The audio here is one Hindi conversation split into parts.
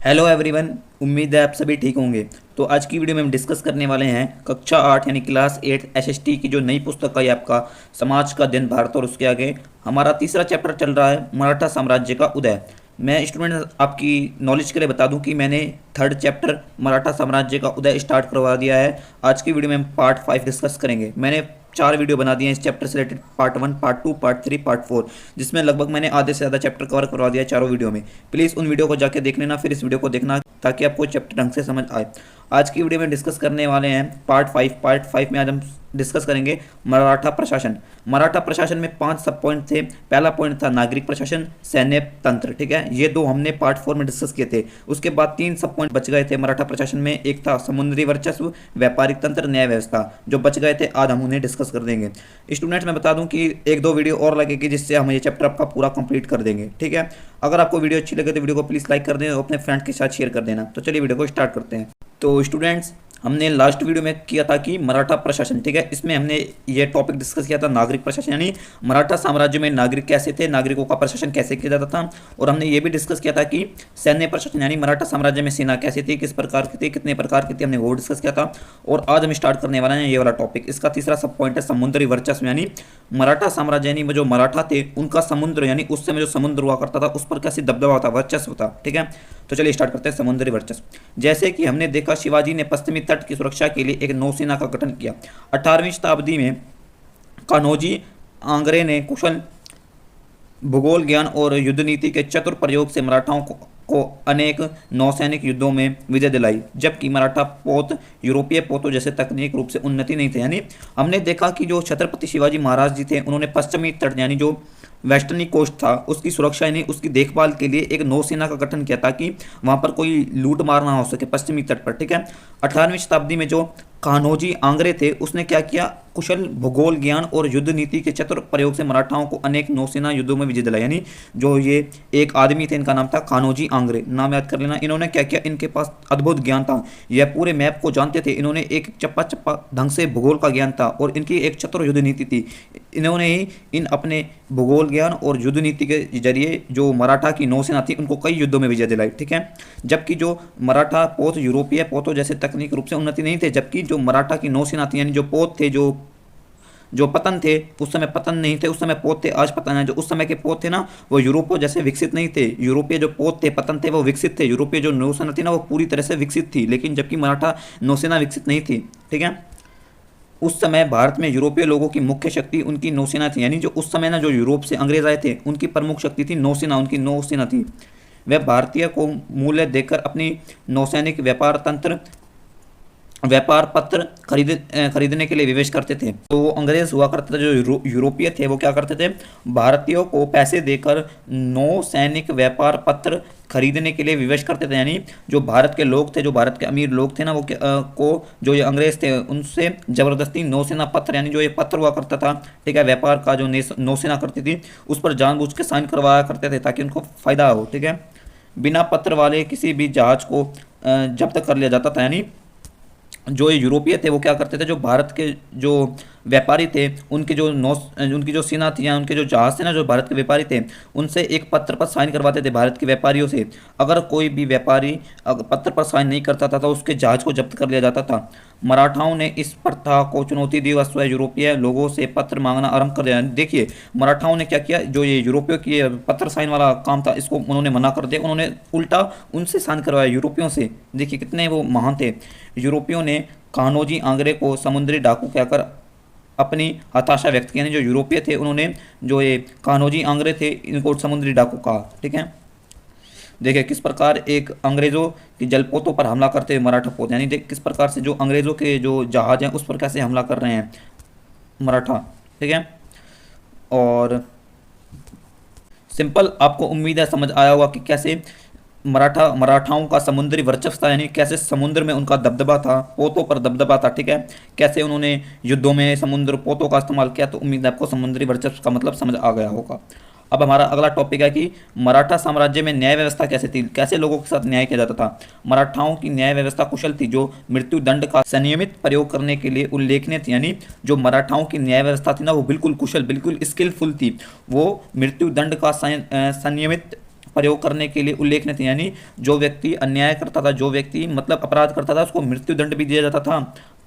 Hello everyone. उम्मीद है आप सभी ठीक होंगे। तो आज की वीडियो में हम डिस्कस करने वाले हैं कक्षा 8 यानी क्लास 8 एसएसटी की जो नई पुस्तक है आपका समाज का दिन भारत और उसके आगे। हमारा तीसरा चैप्टर चल रहा है मराठा साम्राज्य का उदय। मैं स्टूडेंट आपकी नॉलेज के लिए बता दूं कि मैंने थर्ड चैप्टर मराठा साम्राज्य का उदय स्टार्ट करवा दिया है। आज की वीडियो में हम पार्ट 5 डिस्कस करेंगे। मैंने 4 वीडियो बना दिए हैं इस चैप्टर से related, part 1, part 2, part 3, part 4, जिसमें लगभग मैंने आधे से ज़्यादा चैप्टर कवर करवा दिया है चारों वीडियो में। प्लीज़ उन वीडियो को जाके देख लेना, फिर इस वीडियो को देखना ताकि आपको चैप्टर ढंग से समझ आए। आज की वीडियो में डिस्कस करने वाले हैं पार्ट 5 में आज हम डिस्कस करेंगे मराठा प्रशासन। मराठा प्रशासन में 5 सब पॉइंट थे। पहला पॉइंट था नागरिक प्रशासन, सैन्य तंत्र, ठीक है। ये दो हमने पार्ट 4 में डिस्कस किए थे। उसके बाद 3 सब पॉइंट बच गए थे मराठा प्रशासन में। एक था समुद्री वर्चस्व, व्यापारिक तंत्र, न्याय व्यवस्था। जो बच गए थे आज हम उन्हें डिस्कस कर देंगे। स्टूडेंट्स मैं बता दूं कि 1-2 वीडियो और लगेगी जिससे हम ये चैप्टर आपका पूरा कंप्लीट कर देंगे, ठीक है। अगर आपको वीडियो अच्छी लगे तो वीडियो को प्लीज़ लाइक कर दें और अपने फ्रेंड के साथ शेयर कर देना। तो चलिए वीडियो को स्टार्ट करते हैं। तो स्टूडेंट्स हमने लास्ट वीडियो में किया था कि मराठा प्रशासन, ठीक है। इसमें हमने ये टॉपिक डिस्कस किया था नागरिक प्रशासन, यानी मराठा साम्राज्य में नागरिक कैसे थे, नागरिकों का प्रशासन कैसे किया जाता था। और हमने ये भी डिस्कस किया था कि सैन्य प्रशासन यानी मराठा साम्राज्य में सेना कैसी थी, किस प्रकार की थी, कितने प्रकार की थी, हमने वो डिस्कस किया था। और आज हम स्टार्ट करने वाले हैं ये वाला टॉपिक। इसका तीसरा सब पॉइंट है समुद्री वर्चस्व, यानी मराठा साम्राज्य यानी जो मराठा थे उनका समुद्र यानी उस समय जो समुद्र हुआ करता था उस पर कैसी दबदबा था, वर्चस्व था, ठीक है। तो चलिए स्टार्ट करते हैं समुद्री वर्चस्व। जैसे कि हमने देखा शिवाजी ने पश्चिमी तट की सुरक्षा के लिए एक नौसेना का गठन किया। 18वीं शताब्दी में कान्होजी आंग्रे ने कुशल भूगोल ज्ञान और युद्ध नीति के चतुर प्रयोग से मराठाओं को अनेक नौसैनिक युद्धों में विजय दिलाई, जबकि मराठा पोत यूरोपीय पोतों जैसे तकनीक रूप से उन्नति नहीं थे। यानी हमने देखा कि जो छत्रपति शिवाजी महाराज जी थे उन्होंने पश्चिमी तट यानी जो वेस्टर्नी कोस्ट था उसकी सुरक्षा यानी उसकी देखभाल के लिए एक नौसेना का गठन किया ताकि वहां पर कोई लूट मार ना हो सके पश्चिमी तट पर, ठीक है। 18वीं शताब्दी में जो कान्होजी आंग्रे थे उसने क्या किया, कुशल भूगोल ज्ञान और युद्ध नीति के चतुर प्रयोग से मराठाओं को अनेक नौसेना युद्धों में विजय दिलाई। यानी जो ये एक आदमी थे इनका नाम था कान्होजी आंग्रे, नाम याद कर लेना। इन्होंने क्या किया, इनके पास अद्भुत ज्ञान था, यह पूरे मैप को जानते थे। इन्होंने एक चप्पा चप्पा ढंग से भूगोल का ज्ञान था और इनकी एक चतुर युद्ध नीति थी। इन्होंने ही इन अपने भूगोल ज्ञान और युद्ध नीति के जरिए जो मराठा की नौसेना थी उनको कई युद्धों में विजय दिलाई, ठीक है। जबकि जो मराठा पोत यूरोपीय पोतों जैसे तकनीक रूप से उन्नति नहीं थे, जबकि जो मराठा की नौसेना थी यानी जो पोत थे, जो पतन थे, उस समय पतन नहीं थे, उस समय पोत थे। आज पतन है। जो उस समय के पोत थे ना वो यूरोपों जैसे विकसित नहीं थे। यूरोपीय जो पोत थे, पतन थे, वो विकसित थे। यूरोपीय जो नौसेना थी ना वो पूरी तरह से विकसित थी, लेकिन जबकि मराठा नौसेना विकसित नहीं थी, ठीक है। उस समय भारत में यूरोपीय लोगों की मुख्य शक्ति उनकी नौसेना थी। यानी जो उस समय ना जो यूरोप से अंग्रेज आए थे उनकी प्रमुख शक्ति थी नौसेना, उनकी नौसेना थी। वे भारतीय को मूल्य देकर अपनी नौसैनिक व्यापार पत्र खरीदने के लिए विवेश करते थे। तो वो अंग्रेज हुआ करते थे जो यूरोपीय थे, वो क्या करते थे, भारतीयों को पैसे देकर नौसैनिक व्यापार पत्र खरीदने के लिए विवेश करते थे। यानी जो भारत के लोग थे, जो भारत के अमीर लोग थे ना, वो को जो ये अंग्रेज थे उनसे जबरदस्ती नौसेना पत्र यानी जो ये पत्र हुआ करता था, ठीक है, व्यापार का जो नौसेना करती थी उस पर जानबूझ के साइन करवाया करते थे ताकि उनको फायदा हो, ठीक है। बिना पत्र वाले किसी भी जहाज को जब्त कर लिया जाता था। यानी जो ये यूरोपीय थे वो क्या करते थे, जो भारत के जो व्यापारी थे उनकी जो सेना थी या उनके जो जहाज थे ना, जो भारत के व्यापारी थे उनसे एक पत्र पर साइन करवाते थे भारत के व्यापारियों से। अगर कोई भी व्यापारी पत्र पर साइन नहीं करता था तो उसके जहाज को जब्त कर लिया जाता था। मराठाओं ने इस प्रथा को चुनौती दी व स्वयं यूरोपीय लोगों से पत्र मांगना आरंभ कर दिया। देखिए मराठाओं ने क्या किया, जो ये यूरोपियों की पत्र साइन वाला काम था इसको उन्होंने मना कर दिया। उन्होंने उल्टा उनसे साइन करवाया यूरोपियों से। देखिए कितने वो महान थे। यूरोपियों ने कान्होजी आंग्रे को समुद्री डाकू कहकर अपनी हताशा व्यक्त की। यानी जो यूरोपीय थे उन्होंने जो ये कान्होजी आंग्रे थे इनको समुद्री डाकू कहा, ठीक है। देखिए किस प्रकार एक अंग्रेजों की जलपोतों पर हमला करते हुए मराठा पोत, यानी देख किस प्रकार से जो अंग्रेजों के जो जहाज हैं उस पर कैसे हमला कर रहे हैं मराठा, ठीक है। और सिंपल आपको उम्मीद है समझ आया होगा कि कैसे मराठाओं का समुद्री वर्चस्व था, यानी कैसे समुद्र में उनका दबदबा था, पोतों पर दबदबा था, ठीक है। कैसे उन्होंने युद्धों में समुद्र पोतों का इस्तेमाल किया। तो उम्मीद है आपको समुद्री वर्चस्व का मतलब समझ आ गया होगा। अब हमारा अगला टॉपिक है कि मराठा साम्राज्य में न्याय व्यवस्था कैसे थी, कैसे लोगों के साथ न्याय किया जाता था। मराठाओं की न्याय व्यवस्था कुशल थी, जो मृत्यु दंड का संयमित प्रयोग करने के लिए उल्लेखनीय थी। यानी जो मराठाओं की न्याय व्यवस्था थी ना वो बिल्कुल कुशल, बिल्कुल स्किलफुल थी। वो मृत्यु दंड का संयमित प्रयोग करने के लिए उल्लेखनीय थे। यानी जो व्यक्ति अन्याय करता था, जो व्यक्ति मतलब अपराध करता था, उसको मृत्युदंड भी दिया जाता था।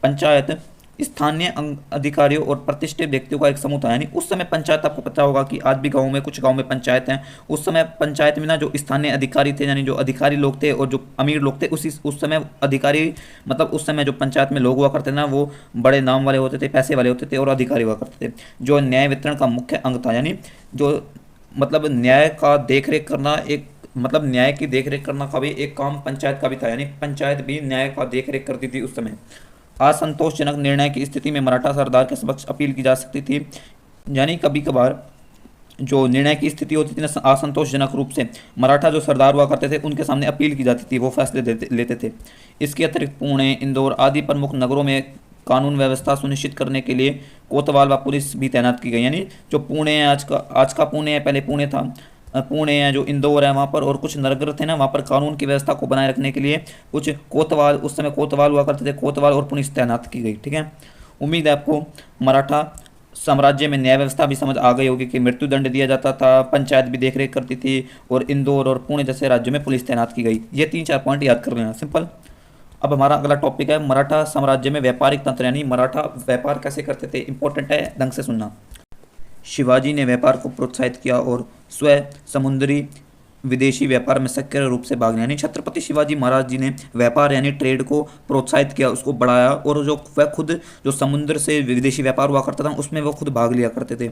पंचायत स्थानीय अधिकारियों और प्रतिष्ठित व्यक्तियों का एक समूह था। यानी उस समय पंचायत, आपको पता होगा कि आज भी गाँव में, कुछ गाँव में पंचायत हैं। उस समय पंचायत में ना जो स्थानीय अधिकारी थे, यानी जो अधिकारी लोग थे और जो अमीर लोग थे, उस समय अधिकारी मतलब उस समय जो पंचायत में लोग हुआ करते थे ना, वो बड़े नाम वाले होते थे, पैसे वाले होते थे और अधिकारी हुआ करते थे, जो न्याय वितरण का मुख्य अंग था। यानी जो मतलब न्याय का देख रेख करना, एक मतलब न्याय की देख रेख करना का भी एक काम पंचायत का भी था। यानी पंचायत भी न्याय का देख रेख करती थी उस समय। असंतोषजनक निर्णय की स्थिति में मराठा सरदार के समक्ष अपील की जा सकती थी। यानी कभी कभार जो निर्णय की स्थिति होती थी ना असंतोषजनक रूप से, मराठा जो सरदार हुआ करते थे उनके सामने अपील की जाती थी, वो फैसले लेते थे। इसके अतिरिक्त पुणे, इंदौर आदि प्रमुख नगरों में कानून व्यवस्था सुनिश्चित करने के लिए कोतवाल व पुलिस भी तैनात की गई। यानी जो पुणे है, आज का पुणे है, पहले पुणे था, पुणे है, जो इंदौर है, वहाँ पर और कुछ नगर थे ना, वहाँ पर कानून की व्यवस्था को बनाए रखने के लिए कुछ कोतवाल, उस समय कोतवाल हुआ करते थे, कोतवाल और पुलिस तैनात की गई। ठीक है, उम्मीद है आपको मराठा साम्राज्य में न्याय व्यवस्था भी समझ आ गई होगी कि मृत्युदंड दिया जाता था, पंचायत भी देखरेख करती थी और इंदौर और पुणे जैसे राज्यों में पुलिस तैनात की गई। ये 3-4 पॉइंट याद कर लेना, सिंपल। अब हमारा अगला टॉपिक है मराठा साम्राज्य में व्यापारिक तंत्र, यानी मराठा व्यापार कैसे करते थे। इंपॉर्टेंट है, ढंग से सुनना। शिवाजी ने व्यापार को प्रोत्साहित किया और स्वयं समुद्री विदेशी व्यापार में सक्रिय रूप से भाग लिया। यानी छत्रपति शिवाजी महाराज जी ने व्यापार यानी ट्रेड को प्रोत्साहित किया, उसको बढ़ाया, और जो वह खुद जो समुद्र से विदेशी व्यापार हुआ करता था उसमें वो खुद भाग लिया करते थे।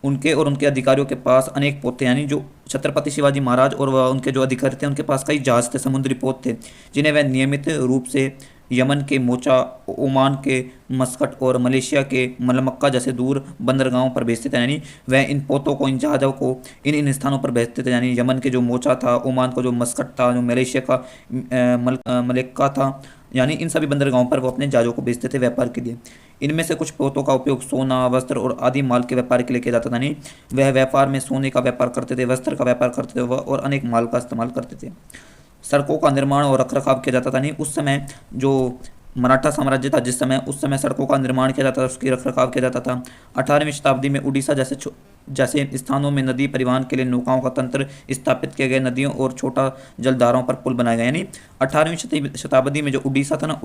उनके और उनके अधिकारियों के पास अनेक पोत थे। यानी जो छत्रपति शिवाजी महाराज और वह उनके जो अधिकारी थे, उनके पास कई जहाज थे, समुद्री पोत थे, जिन्हें वह नियमित रूप से यमन के मोचा, ओमान के मस्कट और मलेशिया के मलमक्का जैसे दूर बंदरगाहों पर भेजते थे। यानी वह इन पोतों को, इन जहाज़ों को इन स्थानों पर भेजते थे। यानी यमन के जो मोचा था, ओमान को जो मस्कट था, जो मलेशिया का मलक्का था, यानी इन सभी बंदरगाहों पर वो अपने जहाज़ों को भेजते थे व्यापार के लिए। इनमें से कुछ पोतों का उपयोग सोना, वस्त्र और आदि माल के व्यापार के लिए किया जाता था। यानी वह व्यापार में सोने का व्यापार करते थे, वस्त्र का व्यापार करते थे और अनेक माल का इस्तेमाल करते थे। सड़कों का निर्माण और रखरखाव किया जाता था। नहीं, उस समय जो मराठा साम्राज्य था, जिस समय उस समय सड़कों का निर्माण किया जाता था, उसकी रखरखाव किया जाता था। 18वीं शताब्दी में उड़ीसा जैसे स्थानों में नदी परिवहन के लिए नौकाओं का तंत्र स्थापित किया गया, नदियों और छोटा जलधाराओं पर पुल बनाए गए। यानी 18वीं शताब्दी में जो उड़ीसा था ना,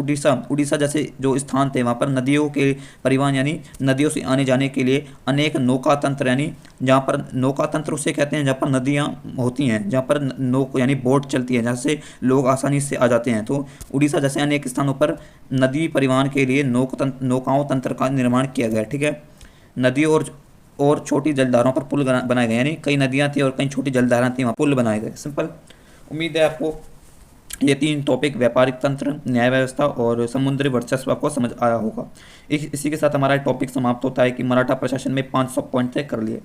उड़ीसा जैसे जो स्थान थे, वहाँ पर नदियों के परिवहन यानी नदियों से आने जाने के लिए अनेक नौका तंत्र, यानी जहाँ पर नौका तंत्र उसे कहते हैं जहाँ पर नदियाँ होती हैं, जहाँ पर यानी बोट चलती है, जहाँ से लोग आसानी से आ जाते हैं। तो उड़ीसा जैसे अनेक स्थानों पर नदी परिवहन के लिए नौकाओं तंत्र का निर्माण किया गया। ठीक है, नदी और छोटी जलधाराओं पर पुल बनाए गए। यानी कई नदियाँ थी और कई छोटी जलधाराएं थी, वहाँ पुल बनाए गए। सिंपल। उम्मीद है आपको ये 3 टॉपिक, व्यापारिक तंत्र, न्याय व्यवस्था और समुद्री वर्चस्व, आपको समझ आया होगा। इसी के साथ हमारा टॉपिक समाप्त होता है कि मराठा प्रशासन में 500 पॉइंट तय कर लिए।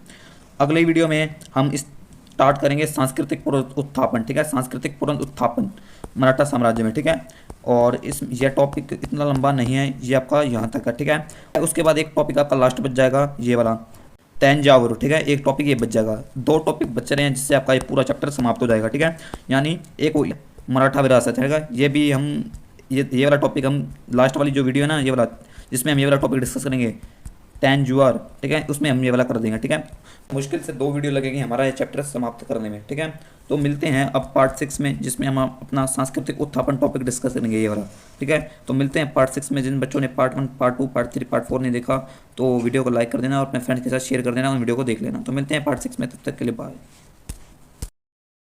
अगले वीडियो में हम स्टार्ट करेंगे सांस्कृतिक पुनरुत्थापन। ठीक है, सांस्कृतिक पुनरुत्थापन मराठा साम्राज्य में। ठीक है, और यह टॉपिक इतना लंबा नहीं है, ये आपका यहाँ तक है। ठीक है, उसके बाद एक टॉपिक आपका लास्ट बच जाएगा, ये वाला तंजावुर। ठीक है, एक टॉपिक ये बच जाएगा, 2 टॉपिक बच रहे हैं जिससे आपका ये पूरा चैप्टर समाप्त हो जाएगा। ठीक है, यानी एक मराठा विरासत है, ये भी हम ये वाला टॉपिक हम लास्ट वाली जो वीडियो है ना, ये वाला जिसमें हम ये वाला टॉपिक डिस्कस करेंगे तंजुआर, ठीक है, उसमें हम ये वाला कर देंगे। ठीक है, मुश्किल से 2 वीडियो लगेगी हमारा ये चैप्टर समाप्त करने में। ठीक है, तो मिलते हैं अब पार्ट 6 में, जिसमें हम अपना सांस्कृतिक उत्थापन टॉपिक डिस्कस करेंगे, ये वाला। ठीक है, तो मिलते हैं पार्ट 6 में। जिन बच्चों ने पार्ट 1, पार्ट 2, पार्ट 3, पार्ट 4 नहीं देखा तो वीडियो को लाइक कर देना और अपने फ्रेंड्स के साथ शेयर कर देना, उन वीडियो को देख लेना। तो मिलते हैं पार्ट 6 में, तब तक के लिए बाय।